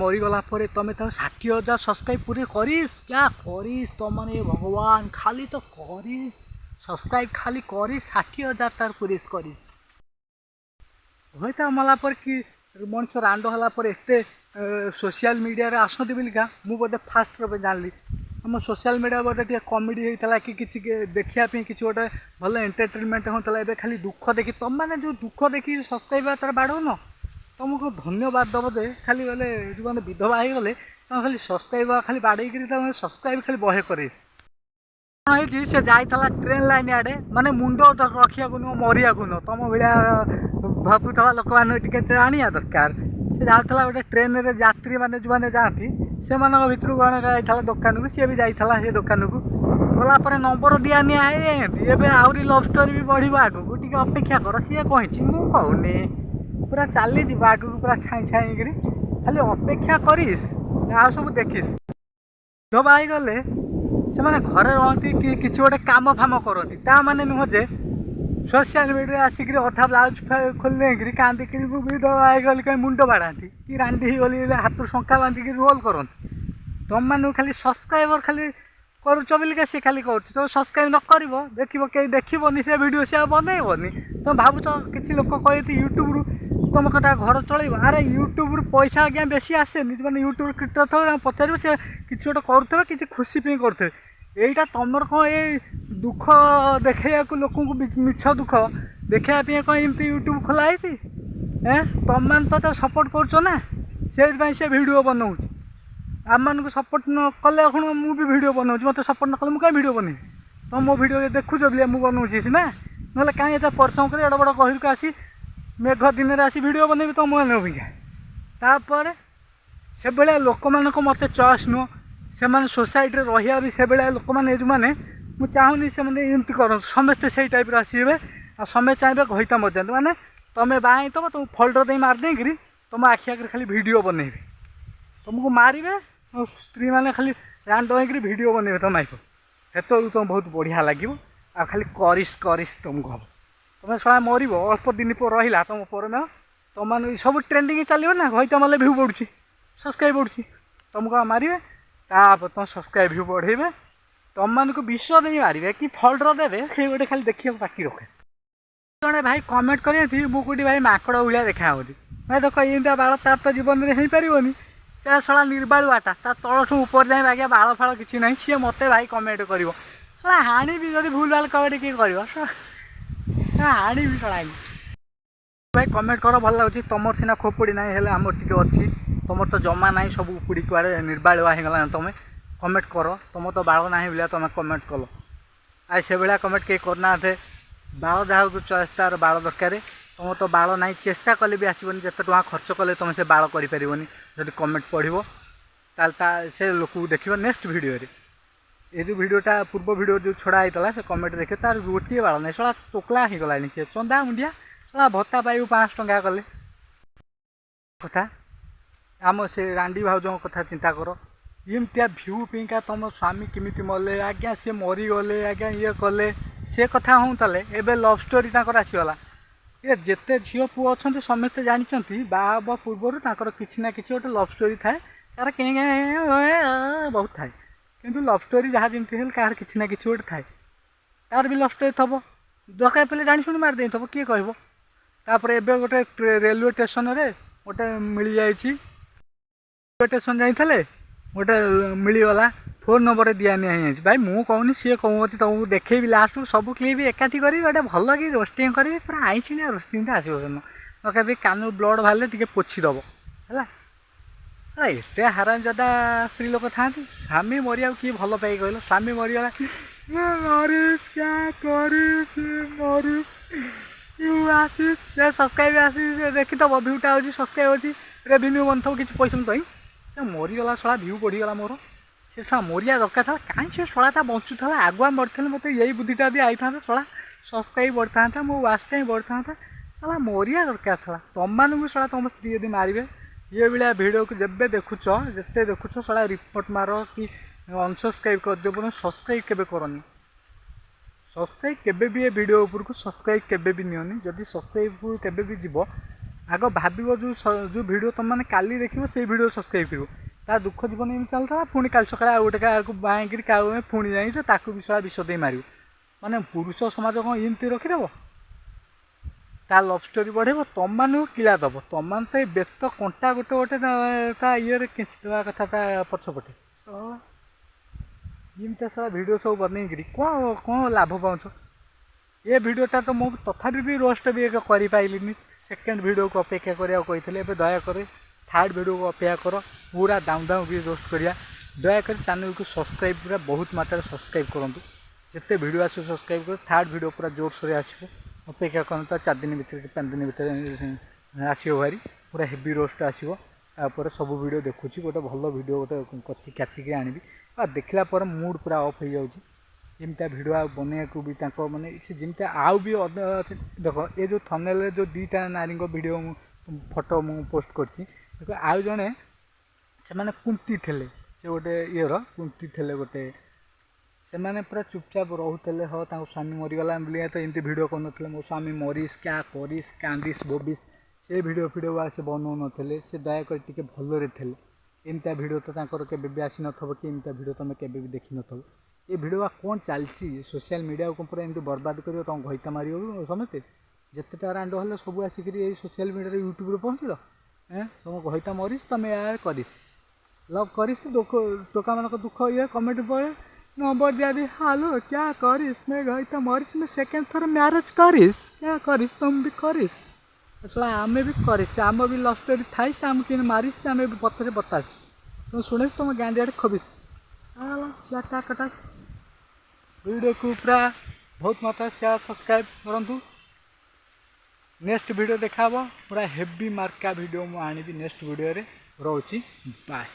मरीगला तुम तो 60,000 सब्सक्राइब पूरे करीस क्या करीस तुम मैंने भगवान खाली तो करीस सब्सक्राइब खाली करीस 60,000 तार पूरेस करीस हई तो मला कि मनुष्य रांड होला एत सोशल मीडिया रे आसती बोलिका मुझे बोधे फास्ट रहे जानी आम सोशल मीडिया बोधे टे कमेडी होता कि किसी देखापी कि गोटे भल एंटरटेनमेंट होता है खाली दुख देखी तुम मैंने जो दुख देखी सब्सक्राइब तार बाढ़ तुमको धन्यवाद दब जे खाली गले जो मैंने विधवा हो गले तुम खाली सब्सक्राइब खाली बाड़े सब्सक्राइब खाली बहे करे से जाइला ट्रेन लाइन आड़े माने मुंड रखा नुह मरिया नुह तुम भाया भावुवा लोक मैंने जाना दरकार से जाता गोटे ट्रेन रे यात्री मैंने जो मैंने जाती से भर कौन जाता दुकान को सी भी जाता से दुकान को गलापर नंबर दिया निहाती आहरी लव स्टोरी भी बढ़ आगू टी अपेक्षा कर सी कही मुझे पूरा चली जा आग को पूरा छाई छाई कर खाली अपेक्षा करीस आ सब देखिस विधवा हो गले से मैंने घरे रहती कि किसी गोटे काम फाम करती ता माने नुह जे सोशल मीडिया आसिक अधा ब्लाउज खोल कांदिक विधवा हो गली कहीं मुंड बाढ़ाती कि रांडी हो गली हाथ शंका बांधिक रोल करती तुम मैंने खाली सब्सक्राइबर खाली करुच बोलिका सी खाली कर तुम सब्सक्राइब न कर देखिए देखनी से भिड से बनईबनी तुम भावुच कि लोक कहती यूट्यूब रु तुम कदा घर चल अरे यूट्यूब रु पैसा आज्ञा बेसी आसे मैंने यूट्यूब क्रिएटर थे पचार से किसी गोटे करुवे कि खुशी पे करुवे यहीटा तुमर कौन ये दुख देखा लोक मिछ दुख देखापी कौन एमती यूट्यूब खोलाई तुम मैंने तो सपोर्ट करना से भिड बनाऊँ आम मान सपोर्ट न कले मुझे भिड बनाऊँ मत सपोर्ट न कले मुझे भिड बन तुम मो भिड देखुच बोलिए मुझे बनाऊँगी सीना ना कहीं एत परिश्रम कर एड बड़ गहिर को आसी मेघ दिन में आसी भिड बनैबी तुम मैंने तापर से भाया लोक मान मत चॉइस नुह से सोसाइटी रहा भी से भाया लोक मैंने जो मैंने मुझे चाहूनी से एमती कर समस्ते से टाइप आसवे आ समय चाहिए घईता मजा माने तुम्हें बाई तब तुम फोल्डर दे मारदे कि तुम आखि आगे खाली भिड बनैबे तुमको मारे स्त्री मैंने खाली रांड होकर भिड बनैबे तुम आइक हेतु तुम बहुत बढ़िया लगे आ खाली करिस करिस तुमको हम तुम सला मर अल्प दिन पर रहा तुम पर तुम मैंने सब ट्रेंडिंग चलो ना घईता मारे भ्यू बढ़ुची सब्सक्राइब बढ़ुची तुमको मारे तापर तुम सब्सक्राइब भ्यू बढ़ेबे तुम मान को विश्व नहीं मारे कि फोल्डर देवे से गोटे खाली देखिए बाकी रखे जड़े भाई कमेंट करी मुझे भाई माकड़ भाया देखा भाई देख ये बाल तार तो जीवन में हो पारनी से सला निर्बालुआटा ता तलठू ऊपर जाए आज्ञा बाल फाल किसी ना सी मत भाई कमेंट कर सला हाणी भी जब भूल भाल कमेंट किए कर हाणी भी सला भाई कमेंट कर भल लगे तुम सीना खोपड़ी ना हेल्ले आम टे अच्छी तुम तो जमा ना सब उपुड़ी कुआड़े निर्बालुआ हो गला तुम कमेंट कर तुम तो बाल ना बोलिया तुम कमेंट कल आई से भाया कमेंट कहीं करना बाल जहाँ चॉइस तार बाल दरकार तुम तो बाल ना चेष्टा कले भी आसबनी जिते टाँग खर्च कले तुम से बाल करनी जब कमेंट पढ़ो ताल से लोक देख नेक्स्ट वीडियो ये जो वीडियोटा पूर्व वीडियो जो छड़ा होता से कमेंट देखे तार गोटे बाल नहीं सला टोकला हो गलानी सी चंदा मुंडिया सला भत्ता पाइबू 5 टंका कले कथा आम से रांडी भाउजों कथा चिंता कर एमतिया भ्यू पिंका तुम स्वामी किमिति मले आज्ञा सी मरीगले आज्ञा ये कले से कथा हूँ ताले एबे लव स्टोरी ताकर आसीगला ये जिते झील पुओ अच्छा समस्ते जानते बाहा पूर्वर किसी ना कि गोटे लव स्टोरी थाए तार कहीं बहुत थाए किंतु लव स्टोरी जहाँ जमी कहार किसी ना कि गोटे थाए तार भी लव स्टोरी थब दरकार पे जानी शुणी मारदे थब किए कहपर एवं गोटे रेलवे स्टेशन रे गोटे मिल जाए रेलवे स्टेशन जाते गोटे मिलगला फोन नंबर दिया नहीं भाई मुझे कहूनी सी कहती तुमको देखेबी लास्ट को सब क्लिप एकाठी करी गोटे भल कि रोस्टिंग करी पूरा आईसिया रोस्टिंगटा आसो दरकार कान ब्लड बाहर टे पोछीदब है एत हाराम ज्यादा स्त्री लोक था स्वामी मरिया किए भल पाई कहल स्वामी मरीगला क्या आसी सब्सक्राइब आसी देखी तो भ्यूटा हो सब्सक्राइब अच्छी रेवेन्यू बन थो किसी पैसा तो से मरीगला सला भ्यू बढ़ीगला मोर से सला मरिया दरकार था कहीं से सलाटा बचुला आगुआ मरते मत यही बुद्धिटा भी आई था सला सब्सक्राइब बढ़ता था मो वाच टाइम बढ़ता था सला मरिया दरकार था तुम मानू सला तुम स्त्री यदि मारे ये भाया भिडियो को जब देखुच जिते देखुच सला रिपोर्ट मार कि अनसब्सक्राइब कर दियो सब्सक्राइब केबे करनी सब्सक्राइब केबे भी ये वीडियो ऊपर को सब्सक्राइब केबे भी नियोनी जदि सब्सक्राइब केबे भी जीव आग भाव जो भिड तुम मैंने काली देखो से भिड सब्सक्राइब कर ता दुख जीवन एम चलता पुणी काल सका गोटे क्या बाँकी क्या पुणी जाइए ताकू विषय विष दे मार माने पुरुष समाज कौन एमती रखीदेव ता लव स्टोरी बढ़ेब तुम मान किला दब तुम मान तो बेत कंटा गोटे गोटे ता ये खिंचीदेवा कथा ता पछपटे एमती सारा भिड सब बनईकरी कौन कौन लाभ पाच ये भिडटा तो मुझे तथापि भी रोस्ट भी कर सेकेंड वीडियो को अपेक्षा करते दयाकोर थर्ड वीडियो को अपेक्षा कर पूरा दाम दाम भी रोस्ट करिया दयाकोर चैनल को सब्सक्राइब पूरा बहुत मात्रा सब्सक्राइब करूँ जिते वीडियो आस सब्सक्राइब कर थर्ड वीडियो पूरा जोरसोर आसो अपेक्षा करते 4 दिन भर 5 दिन भर आसो भारी पूरा हेवी रोस्ट आसो सब वीडियो देखुची गोटे भल वीडियो गोटे कची काचिक आनी देखला मूड पूरा ऑफ हो जाऊँगी एमती भिडियो बनने को भी माने से जमी आउ भी देख ये जो थंबनेल जो दीटा नारी वीडियो फोटो मु पोस्ट कर आउ जड़े से मैंने कुंती थे से गोटे ये कुंती थे गोटे से मैंने पूरा चुपचाप रोते हाँ स्वामी मरीगला बोलिए तो एमती भिड कर मो स्वामी मरीस क्या करीस कांदिस बोबिस से भिडियो फिडियो से बनाऊ नथिले से दयाकोर टिके भलरे थे एमती भिड तो केबे आसी नथबो कि एमती भिड तुम केबे भी देखी नथबो ये भिडियो कौन चलती सोशल मीडिया को पूरा एमती बर्बाद कर तुम घईता मार समझते जिते रांड हेल्ले सब आसिक सोशल मीडिया यूट्यूब पहुँचल तुम घईता मरीस तुम यार करीस लव करीस टोका मान दुख ये कमेंट पड़े नंबर दिया दी हालो क्या करीस मैं घईता मरीस मैं सेकेंड थर मैरेज करीस क्या करीस तुम भी करीस असला आम भी करीस आम भी लव स्टोरी थाई आम कि मारिस आम भी पत्थर बतास तुम शुणे तुम गाँधी आड़े खबीस चाटा कटा वीडियो को पूरा बहुत मात्रा शेयर सब्सक्राइब करूँ नेक्स्ट वीडियो देखा पूरा हेवी मार्का वीडियो मुझे नेक्स्ट वीडियो रे रोची बाय।